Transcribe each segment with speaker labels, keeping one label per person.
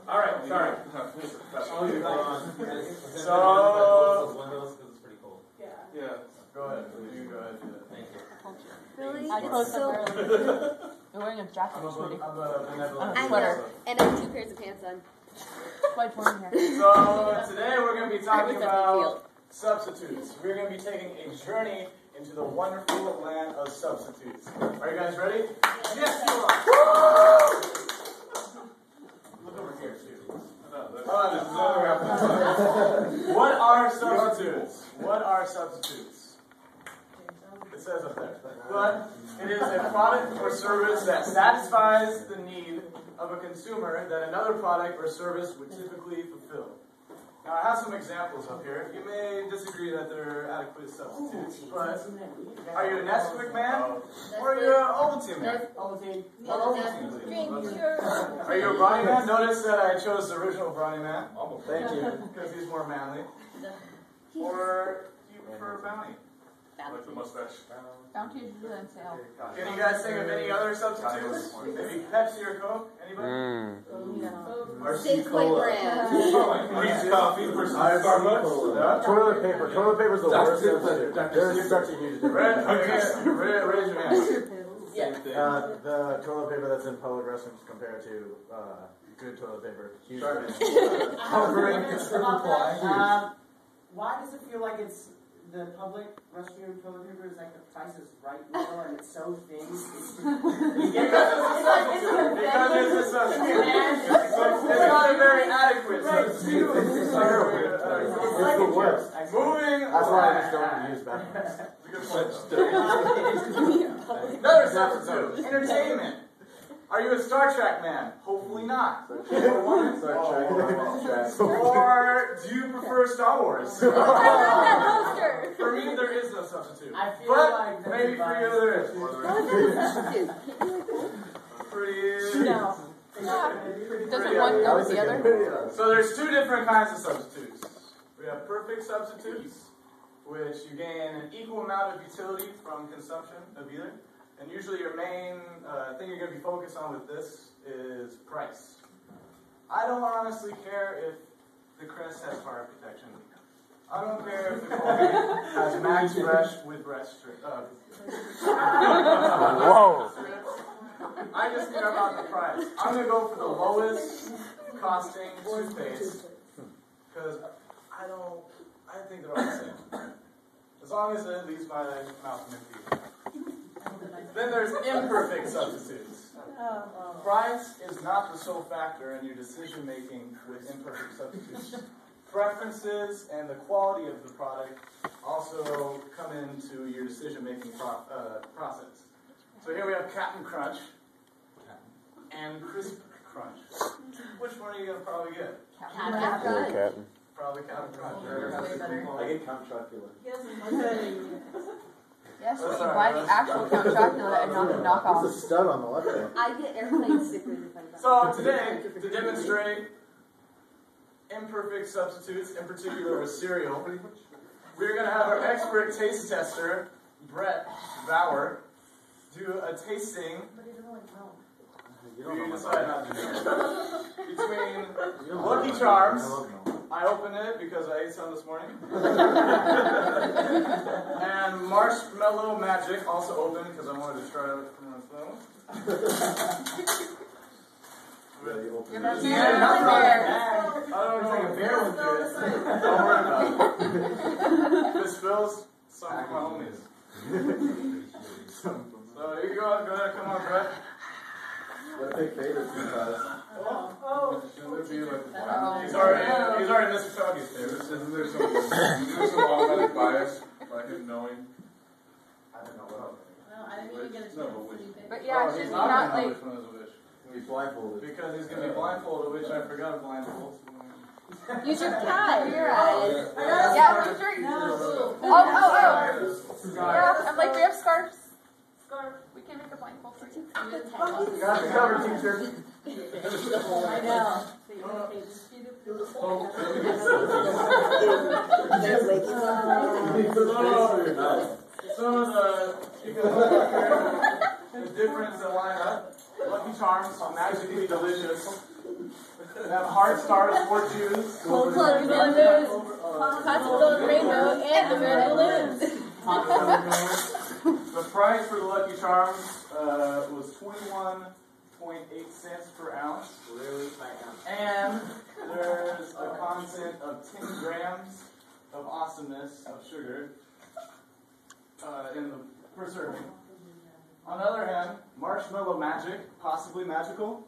Speaker 1: All right, sorry. So, yeah, go ahead. You go ahead. Thank you.
Speaker 2: Really?
Speaker 3: I closed up early. You're wearing a jacket.
Speaker 1: I'm a benevolent.
Speaker 2: I know. And I have 2 pairs of pants on.
Speaker 3: Quite warm here.
Speaker 1: So, today we're going to be talking about substitutes. We're going to be taking a journey into the wonderful land of substitutes. Are you guys ready? Yes, you are. Look over here, too. What are substitutes? What are substitutes? It says up there. But it is a product or service that satisfies the need of a consumer that another product or service would typically fulfill. Now, I have some examples up here. You may disagree that they're adequate substitutes, but are you a Nesquik man or are you an Ovaltine man? Ovaltine, please. Are you a Brownie man? Notice that I chose the original Brownie man. Thank you, because he's more manly. Or do you prefer Bounty? I like the mustache.
Speaker 3: Bounty is usually on sale.
Speaker 1: Can you guys think of any other substitutes? Maybe Pepsi or Coke? Anybody?
Speaker 2: Or Safeway brand.
Speaker 1: Grease coffee versus Starbucks.
Speaker 4: Toilet paper. Toilet paper is the worst substitute. There's such a huge difference.
Speaker 1: Raise your hand.
Speaker 4: The toilet paper that's in public restrooms compared to good toilet paper. Huge difference.
Speaker 5: Why does it feel like it's the public restroom toilet paper is like the Price is Right meal and it's so thin?
Speaker 1: Because it's a substitute. It's not a very adequate substitute.
Speaker 4: It's the worst.
Speaker 1: Moving
Speaker 4: That's why I just
Speaker 1: on.
Speaker 4: don't use bathrooms.
Speaker 1: Another substitute. Entertainment. Are you a Star Trek man? Hopefully not. Or do you prefer Star Wars? For me, there is no substitute.
Speaker 5: I feel
Speaker 1: but
Speaker 5: like
Speaker 1: maybe for you there is. For you.
Speaker 3: No. Doesn't one go with the other?
Speaker 1: So there's 2 different kinds of substitutes. We have perfect substitutes, which you gain an equal amount of utility from consumption of either. And usually your main thing you're going to be focused on with this is price. I don't honestly care if the Crest has fire protection. I don't care if the Colgate has Max Fresh with breast strip.
Speaker 4: Whoa!
Speaker 1: I just care about the price. I'm going to go for the lowest costing toothpaste because I think they're all the same. As long as it leaves my mouth empty. Then there's imperfect substitutes. Price is not the sole factor in your decision making with imperfect substitutes. Preferences and the quality of the product also come into your decision making process. So here we have Captain Crunch and Crisp Crunch. Which one are you going to probably get?
Speaker 2: Captain Crunch.
Speaker 1: Probably Captain Crunch.
Speaker 4: I get Count Chocula.
Speaker 3: Yes, you buy the actual Count Chocula and not the knockoff.
Speaker 4: There's a stud on the left there.
Speaker 2: I get airplane stickers if I buy.
Speaker 1: So today, to demonstrate imperfect substitutes, in particular with cereal, we're going to have our expert taste tester, Brett Bauer, do a tasting. You decide not to do it. Between Lucky Charms, I opened it because I ate some this morning, and Marshmallow Magic, also opened because I wanted to try it for myself.
Speaker 3: You're not
Speaker 1: I don't know if a bear would do it. Don't worry about it. If it spills, some of my homies. So you go ahead, come on, Brett.
Speaker 4: What they favorite because
Speaker 1: He's already Mr. Toggy's favorite.
Speaker 6: Isn't there some automatic bias by him knowing?
Speaker 1: I don't know what else.
Speaker 7: No, I didn't even get a chance to sleep in.
Speaker 3: But yeah,
Speaker 1: he's
Speaker 3: she's
Speaker 1: not
Speaker 3: not
Speaker 1: going to know
Speaker 3: like.
Speaker 1: which one is which.
Speaker 4: he's blindfolded.
Speaker 1: Because he's going to be blindfolded, which I forgot a blindfold.
Speaker 3: Use your cat.
Speaker 2: Your eyes.
Speaker 3: Yeah, use your. Oh. Yeah, I'm like, we have scarves.
Speaker 7: Scarf.
Speaker 3: We can make a blindfold for you.
Speaker 4: Got the cover, teacher.
Speaker 7: I know.
Speaker 1: Some of the, you can look up here, the good friends that line up. Lucky Charms, magically delicious. They have Hard Stars, Fortunes.
Speaker 3: Cold Blooded Balloons, Hospital and Rainbow, and the Red Balloons.
Speaker 1: The price for the Lucky Charms was 21.8 cents per ounce.
Speaker 5: Really?
Speaker 1: And there's a content of 10 grams of awesomeness of sugar in the per serving. On the other hand, Marshmallow Magic, possibly magical.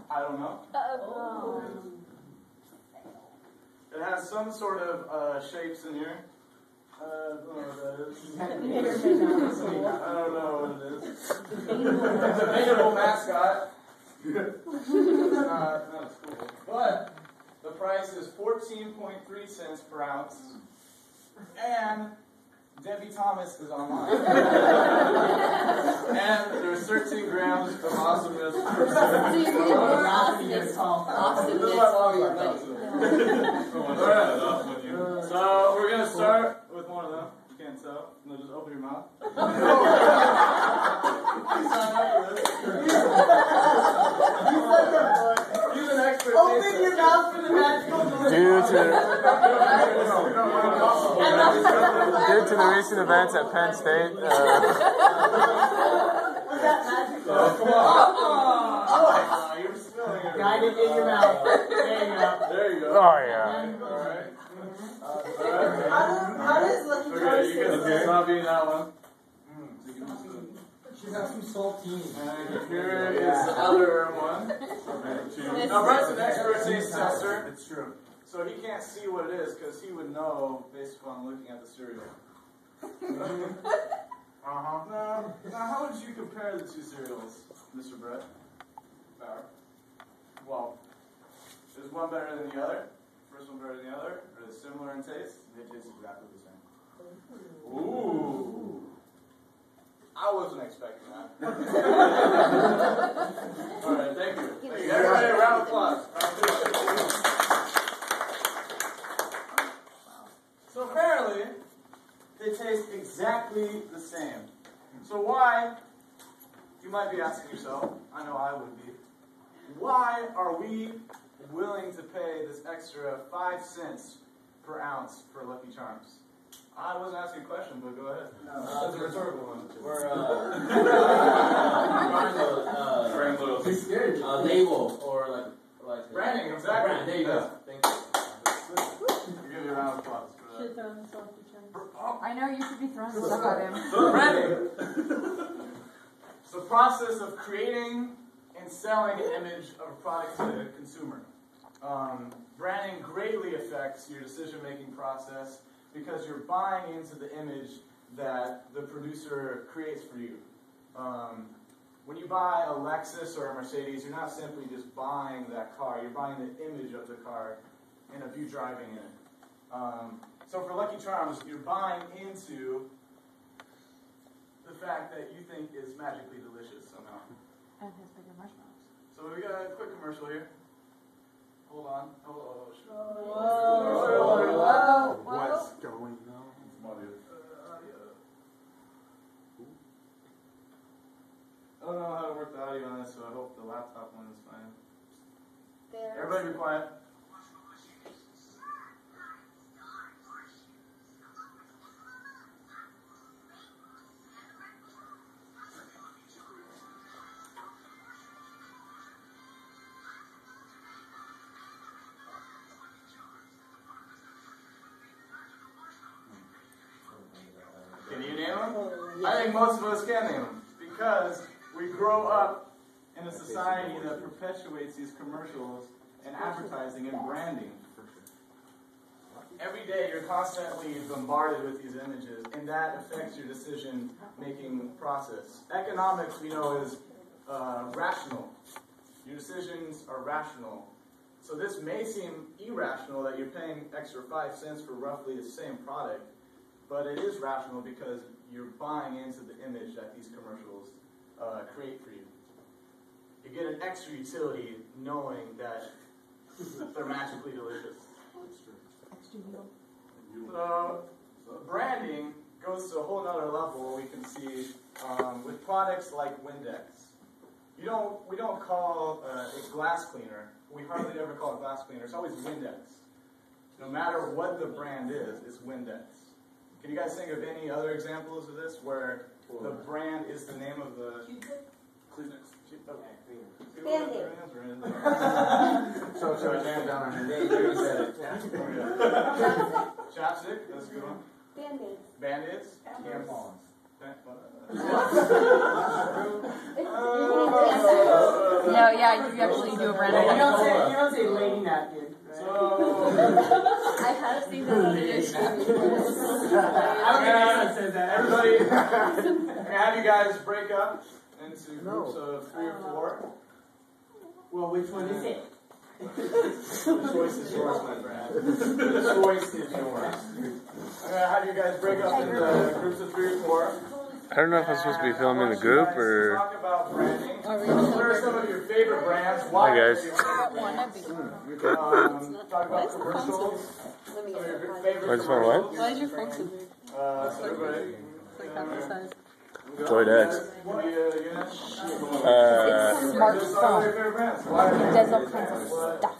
Speaker 1: I don't know. It has some sort of shapes in here. I don't know what that is. I don't know what it is. It's a paintable mascot. It's not a school. But the price is 14.3 cents per ounce. And Debbie Thomas is online. And there's 13 grams of awesomeness per
Speaker 3: So you can get more awesomeness.
Speaker 1: Alright. So we're going to start with one of them. You can't tell. No, just open your mouth. You signed up for this. He's an expert.
Speaker 5: Open your mouth for the magical
Speaker 8: Due to the recent events at Penn State,
Speaker 5: Was that magical?
Speaker 1: Oh, come on. Oh, you're spilling it.
Speaker 5: Guide it in your mouth. There you go.
Speaker 1: There you go.
Speaker 8: oh yeah.
Speaker 1: Alright.
Speaker 5: How does Lucky
Speaker 1: Okay,
Speaker 5: Charms
Speaker 1: you can
Speaker 5: taste?
Speaker 1: copy that one.
Speaker 5: She's got some saltine.
Speaker 1: And here is the other one. Now, Brett's an expert taste tester.
Speaker 4: It's true.
Speaker 1: So he can't see what it is because he would know based upon looking at the cereal. Now, how would you compare the two cereals, Mr. Brett? Well, is one better than the other? First one better than the other? Are they similar in taste?
Speaker 4: They taste exactly the same.
Speaker 1: Ooh. I wasn't expecting that. All right, thank you. Thank you. Everybody, a round of applause. So apparently, they taste exactly the same. So why, you might be asking yourself, I know I would be, why are we willing to pay this extra 5 cents per ounce for Lucky Charms? I wasn't asking a question, but go ahead.
Speaker 4: That's a rhetorical one.
Speaker 9: We're trying to label or like
Speaker 1: Branding, exactly.
Speaker 9: Brand, there you go. Thank you.
Speaker 1: I'll give you a round of applause for that.
Speaker 7: Should throw this off the chain.
Speaker 3: I know you should be throwing stuff at him.
Speaker 1: Branding. It's the process of creating and selling an image of a product to the consumer. Branding greatly affects your decision-making process because you're buying into the image that the producer creates for you. When you buy a Lexus or a Mercedes, you're not simply just buying that car, you're buying the image of the car and of you driving in it. So for Lucky Charms, you're buying into the fact that you think is magically delicious somehow.
Speaker 3: And his bigger marshmallows.
Speaker 1: So we got a quick commercial here. Hold on.
Speaker 4: What's going on?
Speaker 1: I don't know how to work the audio on this, so I hope the laptop one is fine.
Speaker 2: There.
Speaker 1: Everybody be quiet. Can you name them? I think most of us can name them because we grow up in a society that perpetuates these commercials and advertising and branding. Every day you're constantly bombarded with these images, and that affects your decision-making process. Economics, we know, is rational. Your decisions are rational. So this may seem irrational that you're paying extra 5 cents for roughly the same product, but it is rational because you're buying into the image that these commercials create for you. You get an extra utility knowing that they're magically delicious. So branding goes to a whole other level where we can see with products like Windex. We don't call a glass cleaner. We hardly ever call it glass cleaner. It's always Windex. No matter what the brand is, it's Windex. Can you guys think of any other examples of this where the brand is the name of the Kleenex?
Speaker 2: Band-Aid.
Speaker 4: So jam down on it.
Speaker 9: You said it.
Speaker 1: Chapstick, that's a good one.
Speaker 2: Band-Aids.
Speaker 1: Band-Aids?
Speaker 9: Tampons.
Speaker 3: No, yeah, you actually do a brand
Speaker 5: You
Speaker 3: of
Speaker 5: don't say lady napkin. Right?
Speaker 1: So,
Speaker 7: I have seen that on the issue.
Speaker 5: I don't think anyone says that.
Speaker 1: everybody, I'm going to have you guys break up into groups of 3 or 4.
Speaker 5: Well, which one is it?
Speaker 1: The choice is yours, my friend. The choice is yours. I'm going to have you guys break up into groups of 3 or 4.
Speaker 8: I don't know if I'm supposed to be filming the group or.
Speaker 1: Talk about branding. What are some of your favorite brands? Why
Speaker 8: Hi, guys.
Speaker 1: are they talk about commercials. Some of your favorite
Speaker 8: I just want what?
Speaker 1: commercials.
Speaker 3: Why is your phone so big?
Speaker 1: So everybody.
Speaker 3: Like half the size.
Speaker 8: Droid X.
Speaker 1: Give me a unit.
Speaker 3: It's a
Speaker 8: Uh,
Speaker 3: smart
Speaker 1: Just some of your
Speaker 3: phone.
Speaker 1: favorite brands. Why are
Speaker 3: It
Speaker 1: they
Speaker 3: does all kinds of stuff.